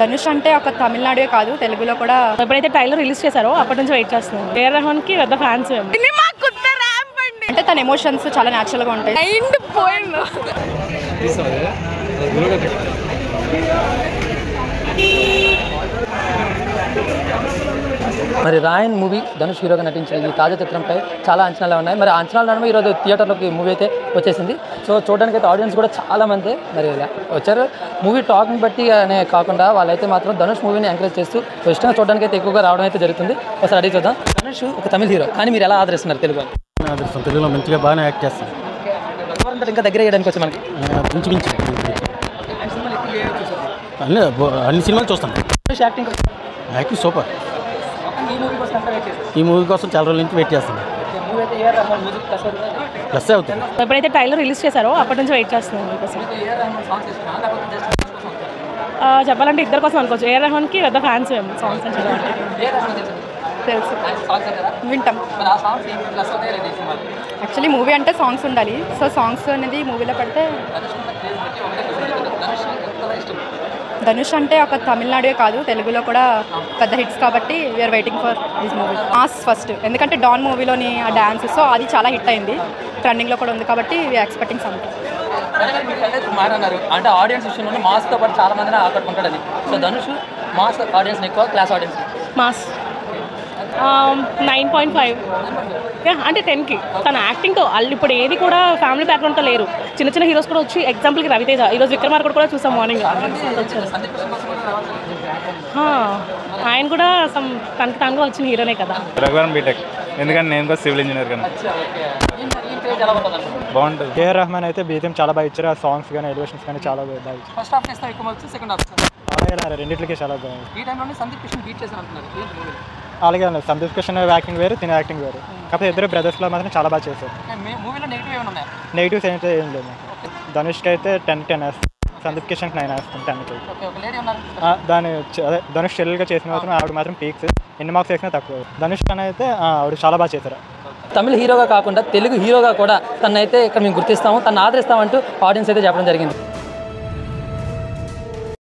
ధనుష్ అంటే ఒక తమిళనాడే కాదు తెలుగులో కూడా ఎప్పుడైతే ట్రైలర్ రిలీజ్ చేశారో అప్పటి నుంచి వెయిట్ చేస్తున్నాం. ఏఆర్ రెహమాన్ కి పెద్ద ఫ్యాన్స్ అంటే తన ఎమోషన్స్ చాలా న్యాచురల్ గా ఉంటాయి. మరి రాయన్ మూవీ ధనుష్ హీరోగా నటించిన ఈ తాజా చిత్రంపై చాలా అంచనాలు ఉన్నాయి. మరి అంచనాలు నడమ ఈరోజు థియేటర్లోకి మూవీ అయితే వచ్చేసింది. సో చూడడానికి అయితే ఆడియన్స్ కూడా చాలామంది మరి వచ్చారు. మూవీ టాక్ని బట్టి అనే కాకుండా వాళ్ళైతే మాత్రం ధనుష్ మూవీని ఎంకరేజ్ చేస్తూ ఇష్టంగా చూడడానికి అయితే ఎక్కువగా రావడం అయితే జరుగుతుంది. ఒకసారి అడిగి చూద్దాం. ధనుష్ ఒక తమిళ హీరో, కానీ మీరు ఎలా ఆదరిస్తున్నారు తెలుగు? తెలుగులో మంచిగా బాగానే యాక్ట్ చేస్తాను. ఇంకా దగ్గర చేయడానికి వచ్చి మనకి అన్ని సినిమాలు చూస్తాను. Acting super. ఈ మూవీ కోసం చాలా రోజుల నుంచి వెయిట్ చేస్తాను. ప్లస్ అవుతుంది. ఎప్పుడైతే ట్రైలర్ రిలీజ్ చేశారో అప్పటి నుంచి వెయిట్ చేస్తున్నాం. చెప్పాలంటే ఇద్దరు కోసం అనుకోవచ్చు. ఏఆర్ రెహమాన్ కి పెద్ద ఫ్యాన్స్ సాంగ్స్ తెలుసు, వింటాం. యాక్చువల్లీ మూవీ అంటే సాంగ్స్ ఉండాలి. సో సాంగ్స్ అనేది మూవీలో పడితే ధనుష్ అంటే ఒక తమిళనాడే కాదు తెలుగులో కూడా పెద్ద హిట్స్ కాబట్టి we are waiting for this movie. Mass first, ఎందుకంటే డాన్ మూవీలోని ఆ డ్యాన్స్ సో అది చాలా హిట్ అయింది, ట్రెండింగ్లో కూడా ఉంది కాబట్టి వీఆర్ ఎక్స్పెక్టింగ్ సంథింగ్. అంటే ఆడియన్స్ విషయంలో మాస్తో పాటు చాలా మందిని ఆకట్టుకుంటాడని. సో ధనుష్ మాస్ ఆడియన్స్ ఎక్కువ, క్లాస్ ఆడియన్స్ మాస్ 9.5 అంటే 10కి. తన యాక్టింగ్తో వాళ్ళు ఇప్పుడు ఏది కూడా ఫ్యామిలీ బ్యాక్గ్రౌండ్తో లేరు. చిన్న చిన్న హీరోస్ కూడా వచ్చి, ఎగ్జాంపుల్కి రవితేజ, ఈరోజు విక్రమార్కుడు కూడా చూసాం మార్నింగ్ వచ్చారు. ఆయన కూడా తనకి తానుగా వచ్చిన హీరోనే కదా. రఘువరన్ బీటెక్, ఎందుకంటే నేను కూడా సివిల్ ఇంజనీర్ కానీ బాగుంటుంది. ఏఆర్ రెహమాన్ అయితే బీజిఎం చాలా బాగా ఇచ్చారు. ఆ సాంగ్స్ కానీ ఎలివేషన్స్ కానీ చాలా బాగా ఇచ్చారు. ఫస్ట్ హాఫ్ చేస్తే ఎక్కువ వచ్చి సెకండ్ హాఫ్ రెండింటికి చాలా బాగుంది. ఈ టైంలోనే సందీప్ కిషన్ బీట్ చేశారు అంటున్నారు. అలాగే సందీప్ కిషన్ యాక్టింగ్ వేరు, తిన యాక్టింగ్ వేరు. కాకపోతే ఇద్దరు బ్రదర్స్లో మాత్రం చాలా బాగా చేశారు. మూవీలో నెగిటివ్ ఏమైనా ఉన్నాయా? నెగిటివ్స్ అయితే ఏం లేదు. ధనుష్కి అయితే 10 వేస్తాం, సందీప్ కిషన్కి 9 వేస్తాం. 10కి దాని అదే ధనుష్ చెల్లెలుగా చేసిన మాత్రం ఆవిడ మాత్రం పీక్స్, ఎన్ని మార్క్స్ వేసినా తక్కువ. ధనుష్ అని అయితే ఆవిడ చాలా బాగా చేశారు. తమిళ హీరోగా కాకుండా తెలుగు హీరోగా కూడా తనైతే ఇక్కడ మేము గుర్తిస్తాము, తను ఆదరిస్తామంటూ ఆడియన్స్ అయితే చెప్పడం జరిగింది.